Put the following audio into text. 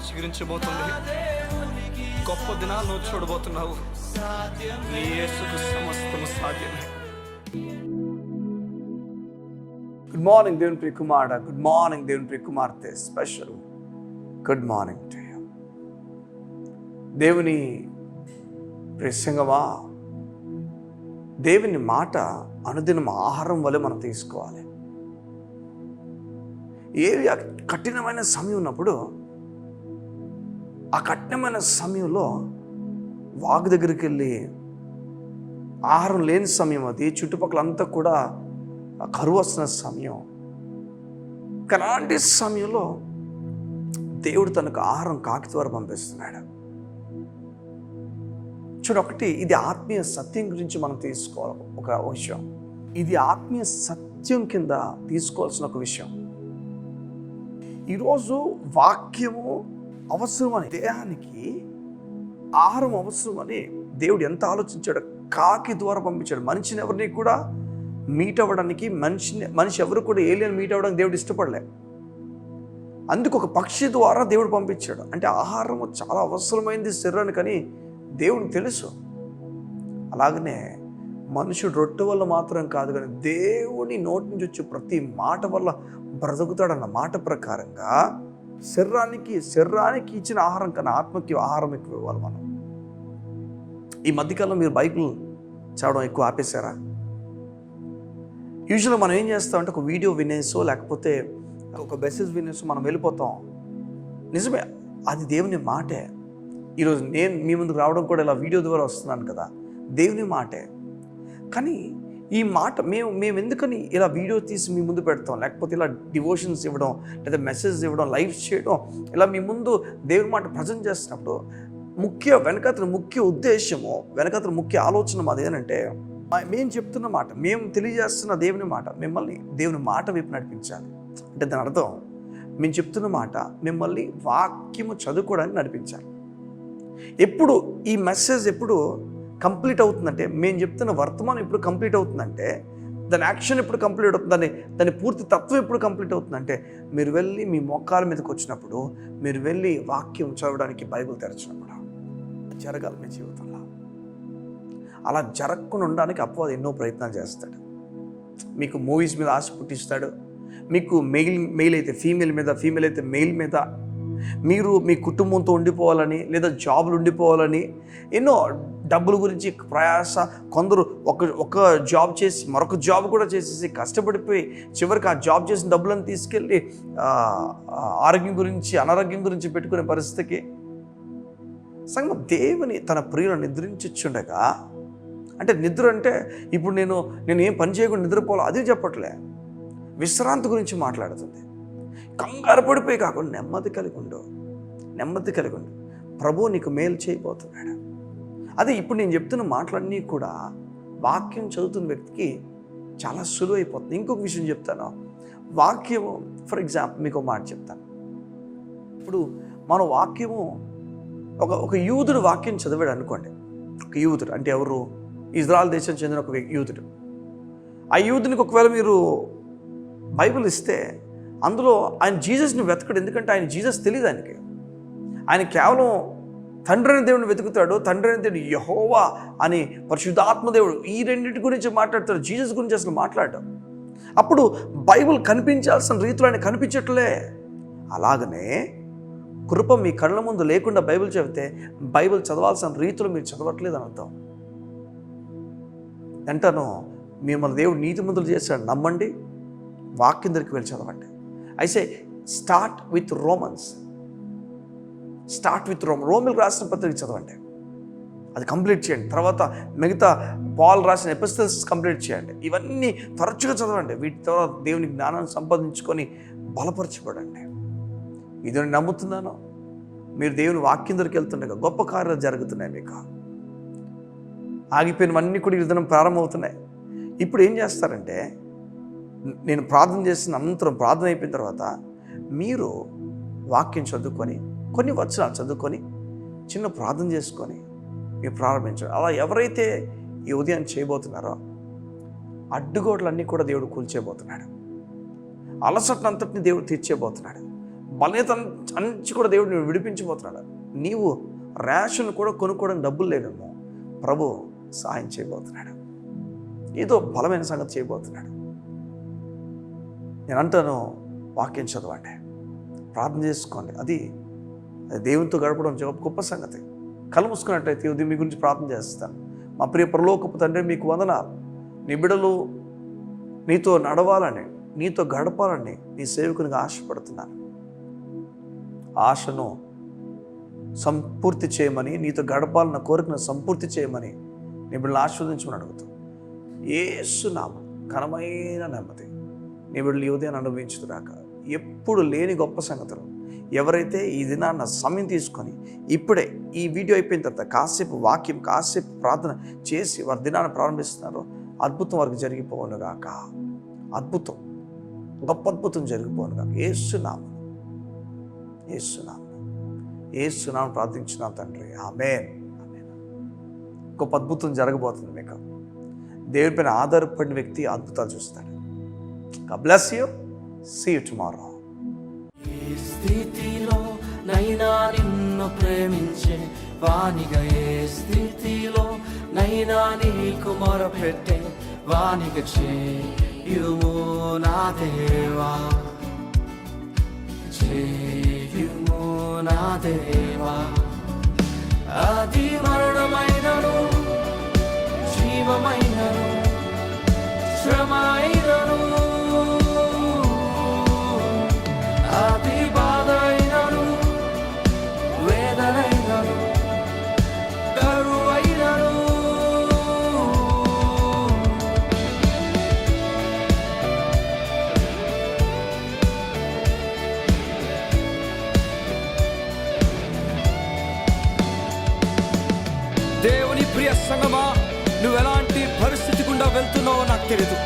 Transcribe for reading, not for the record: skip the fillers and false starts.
చిగురించబోతుంది. గొప్ప దినాలు నువ్వు చూడబోతున్నావు. నీ యేసుకు సమస్తము సాధ్యమే. గుడ్ మార్నింగ్ దేవుని ప్రియ కుమారుడా, గుడ్ మార్నింగ్ దేవుని ప్రియ కుమార్తె, special good morning to you. దేవుని ప్రియ సంగమా, దేవుని మాట అనుదినం ఆహారం వల్ల మనం తీసుకోవాలి. ఏవి కఠినమైన సమయం ఉన్నప్పుడు ఆ కఠినమైన సమయంలో వాగు దగ్గరికి వెళ్ళి ఆహారం లేని సమయం, అది చుట్టుపక్కల అంతా కూడా కరువు వస్తున్న సమయం. అలాంటి సమయంలో దేవుడు తనకు ఆహారం కాకి ద్వారా పంపిస్తున్నాడు. ఒకటి, ఇది ఆత్మీయ సత్యం గురించి మనం తీసుకోవాలి. ఒక విషయం, ఇది ఆత్మీయ సత్యం కింద తీసుకోవాల్సిన ఒక విషయం. ఈరోజు వాక్యము అవసరమని, దేహానికి ఆహారం అవసరమని దేవుడు ఎంత ఆలోచించాడు. కాకి ద్వారా పంపించాడు. మనిషిని ఎవరిని కూడా మీట్ అవ్వడానికి, మనిషి ఎవరు కూడా ఏలియన్ మీట్ అవ్వడానికి దేవుడు ఇష్టపడలే. అందుకు ఒక పక్షి ద్వారా దేవుడు పంపించాడు. అంటే ఆహారం చాలా అవసరమైంది శరీరానికి అని దేవుడికి తెలుసు. అలాగనే మనుషుడు రొట్టె వల్ల మాత్రం కాదు, కానీ దేవుని నోటి నుంచి వచ్చే ప్రతి మాట వల్ల బ్రతుకుతాడన్న మాట ప్రకారంగా శరీరానికి ఇచ్చిన ఆహారం కన్నా ఆత్మకి ఆహారం ఎక్కువ ఇవ్వాలి మనం. ఈ మధ్యకాలంలో మీరు బైబిల్ చదవడం ఎక్కువ ఆపేశారా? యూజువల్గా మనం ఏం చేస్తామంటే ఒక వీడియో వినేసో లేకపోతే ఒక మెసేజ్ వినేసో మనం వెళ్ళిపోతాం. నిజమే, అది దేవుని మాటే. ఈరోజు నేను మీ ముందుకు రావడం కూడా ఇలా వీడియో ద్వారా వస్తున్నాను కదా, దేవుని మాటే. కానీ ఈ మాట మేము ఎందుకని ఇలా వీడియో తీసి మీ ముందు పెడతాం, లేకపోతే ఇలా డివోషన్స్ ఇవ్వడం, లేదా మెసేజ్ ఇవ్వడం, లైవ్ చేయడం, ఇలా మీ ముందు దేవుని మాట ప్రజెంట్ చేస్తున్నప్పుడు వెనకాతల ముఖ్య ఉద్దేశము, వెనకాతల ముఖ్య ఆలోచన మాది ఏంటంటే, మేము చెప్తున్న మాట, మేము తెలియజేస్తున్న దేవుని మాట మిమ్మల్ని దేవుని మాట వైపు నడిపించాలి. అంటే దాని అర్థం, మేము చెప్తున్న మాట మిమ్మల్ని వాక్యము చదువుకోవడానికి నడిపించాలి. ఎప్పుడు ఈ మెసేజ్ ఎప్పుడు కంప్లీట్ అవుతుందంటే, మేము చెప్తున్న వర్తమానం ఎప్పుడు కంప్లీట్ అవుతుందంటే, దాని యాక్షన్ ఎప్పుడు కంప్లీట్ అవుతుంది, దాని పూర్తి తత్వం ఎప్పుడు కంప్లీట్ అవుతుందంటే, మీరు వెళ్ళి మీ మోకాల మీదకి వచ్చినప్పుడు, మీరు వెళ్ళి వాక్యం చదవడానికి బైబిల్ తెరచినప్పుడు జరగాలి మీ జీవితంలో. అలా జరగకుండా ఉండడానికి అపవాది ఎన్నో ప్రయత్నాలు చేస్తాడు. మీకు మూవీస్ మీద ఆశ పుట్టిస్తాడు. మీకు మెయిల్ అయితే ఫీమేల్ మీద, ఫీమేల్ అయితే మెయిల్ మీద, మీరు మీ కుటుంబంతో ఉండిపోవాలని, లేదా జాబులు ఉండిపోవాలని, ఎన్నో డబ్బుల గురించి ప్రయాస. కొందరు ఒక జాబ్ చేసి మరొక జాబ్ కూడా చేసేసి కష్టపడిపోయి చివరికి ఆ జాబ్ చేసిన డబ్బులను తీసుకెళ్ళి ఆరోగ్యం గురించి, అనారోగ్యం గురించి పెట్టుకునే పరిస్థితికి సంగం. దేవుని తన ప్రియులను నిద్రించుండగా, అంటే నిద్ర అంటే ఇప్పుడు నేను ఏం పని చేయకుండా నిద్రపోవాలి అది చెప్పట్లే, విశ్రాంతి గురించి మాట్లాడుతుంది. కంగారు పడిపోయి కాకుండా నెమ్మది కలిగి ఉండు. ప్రభువు నీకు మేలు చేయబోతున్నాడు. అదే ఇప్పుడు నేను చెప్తున్న మాటలన్నీ కూడా వాక్యం చదువుతున్న వ్యక్తికి చాలా సులువైపోతుంది. ఇంకొక విషయం చెప్తాను. వాక్యము, ఫర్ ఎగ్జాంపుల్ మీకు ఒక మాట చెప్తాను. ఇప్పుడు మన వాక్యము, ఒక యూదుడు వాక్యం చదివాడు అనుకోండి. ఒక యూదుడు అంటే ఎవరు? ఇజ్రాయెల్ దేశం చెందిన ఒక యూదుడు. ఆ యూదునికి ఒకవేళ మీరు బైబిల్ ఇస్తే, అందులో ఆయన జీసస్ని వెతకడు. ఎందుకంటే ఆయన జీసస్ తెలియదు ఆయనకి. ఆయన కేవలం తండ్రి అనే దేవుడిని వెతుకుతాడు. తండ్రి అనే దేవుడు యెహోవా అని, పరిశుద్ధాత్మ దేవుడు, ఈ రెండింటి గురించి మాట్లాడతాడు. జీసస్ గురించి అసలు మాట్లాడటం. అప్పుడు బైబిల్ కనిపించాల్సిన రీతిలో ఆయన కనిపించట్లే. అలాగనే కృప మీ కళ్ళ ముందు లేకుండా బైబిల్ చదివితే, బైబిల్ చదవాల్సిన రీతిలో మీరు చదవట్లేదు అని అర్థం. అంటాను, మిమ్మల్ని దేవుడు నీతిమంతులు చేశాడు, నమ్మండి, వాక్యం దగ్గరికి వెళ్ళి చదవండి. అయితే స్టార్ట్ విత్ రోమన్స్. రోమిలకు రాసిన పత్రిక చదవండి, అది కంప్లీట్ చేయండి. తర్వాత మిగతా పాల్ రాసిన ఎపిస్టల్స్ కంప్లీట్ చేయండి. ఇవన్నీ తరచుగా చదవండి. వీటి తర్వాత దేవుని జ్ఞానాన్ని సంపాదించుకొని బలపరచబడండి. ఇది నేను నమ్ముతున్నాను. మీరు దేవుని వాక్యం దగ్గరికి వెళ్తుండగా గొప్ప కార్యాలు జరుగుతున్నాయి. మీకు ఆగిపోయినవన్నీ కూడా ఈ విధానం ప్రారంభమవుతున్నాయి. ఇప్పుడు ఏం చేస్తారంటే, నేను ప్రార్థన చేసిన అనంతరం, ప్రార్థన అయిపోయిన తర్వాత మీరు వాక్యం చదువుకొని, కొన్ని వచనాలు చదువుకొని, చిన్న ప్రార్థన చేసుకొని మీరు ప్రారంభించండి. అలా ఎవరైతే ఈ ఉదయం చేయబోతున్నారో అడ్డుగోడలన్నీ కూడా దేవుడు కూల్చేయబోతున్నాడు. అలసటనంతటిని దేవుడు తీర్చేయబోతున్నాడు. బలహీనత నుంచి కూడా దేవుడు నువ్వు విడిపించబోతున్నాడు. నీవు రేషన్ కూడా కొనుక్కోవడానికి డబ్బులు లేవేమో, ప్రభు సహాయం చేయబోతున్నాడు. ఏదో బలమైన సంగతి చేయబోతున్నాడు. నేను అంటాను, వాక్యం చదవండి, ప్రార్థన చేసుకోండి. అది దేవునితో గడపడం గొప్ప సంగతి. కళ్ళు మూసుకున్నట్టయితే ఉదయం మీ గురించి ప్రార్థన చేస్తాను. మా ప్రియ పరలోకపు తండ్రి, మీకు వందనాలు. నీ బిడ్డలు నీతో నడవాలని, నీతో గడపాలని నీ సేవకునిగా ఆశపడుతున్నాను. ఆశను సంపూర్తి చేయమని, నీతో గడపాలన్న కోరికను సంపూర్తి చేయమని నీ బిడ్డలు ఆశీర్వదించమని అడుగుతాం. యేసు నామం ఘనమైన నెమ్మది నీ బిడ్డలు ఈ ఉదయాన్ని అనుభవించుదుగాక. ఎప్పుడు లేని గొప్ప సంగతులు ఎవరైతే ఈ దినాన్న సమయం తీసుకొని ఇప్పుడే ఈ వీడియో అయిపోయిన తర్వాత కాసేపు వాక్యం, కాసేపు ప్రార్థన చేసి వారి దినాన్ని ప్రారంభిస్తున్నారో అద్భుతం వారికి జరిగిపోవునుగాక. అద్భుతం, గొప్ప అద్భుతం జరిగిపోవునుగాక. యేసునామం, యేసునామం, యేసునామం ప్రార్థించున్నాం తండ్రి. ఆమేన్, ఆమేన్. గొప్ప అద్భుతం జరగబోతుంది మీకు. దేవుని పైన ఆధారపడిన వ్యక్తి అద్భుతాలు చూస్తాడు. God bless you. See you tomorrow. ఏ స్థితిలో నైనా నిన్ను ప్రేమించే వానిగా, ఏ స్థితిలో నైనా నీకు మొరపెట్టే వానిగా చేయుము నా దేవా, చేయుము నా దేవా. అది మరణమైనను, జీవమైనను, శ్రమైనను, అది బాధ అయినను, వేదనైనను, కరువైనను, దేవుని ప్రియ సంగమా, నువ్వు ఎలాంటి పరిస్థితి గుండా వెళ్తున్నావో నాకు తెలియదు.